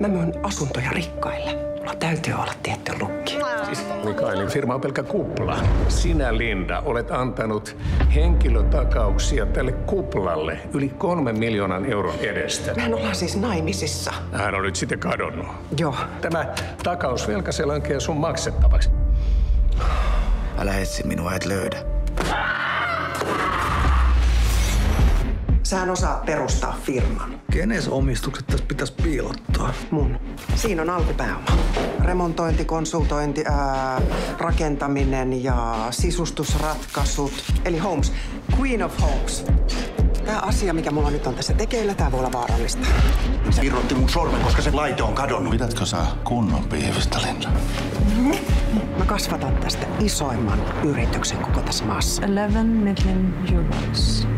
Mä myyn asuntoja rikkaille. Mulla täytyy olla tietty lukki. Siis Mikaelin firma on pelkkä kupla. Sinä, Linda, olet antanut henkilötakauksia tälle kuplalle yli 3 miljoonan euron edestä. Mehän ollaan siis naimisissa. Hän on nyt sitten kadonnut. Joo. Tämä takausvelka, se lankee sun maksettavaksi. Älä etsi minua, et löydä. Sähän osaat perustaa firman. Kenes omistukset tässä pitäisi piilottaa? Mun. Siinä on alkupääoma. Remontointi, konsultointi, rakentaminen ja sisustusratkaisut. Eli Homes. Queen of Homes. Tää asia, mikä mulla nyt on tässä tekeillä, tää voi olla vaarallista. Se irrotti mun sormen, koska se laite on kadonnut. Pidätkö sä kunnon piivistä, Linda? Mä kasvatan tästä isoimman yrityksen koko tässä maassa. 11 million euros.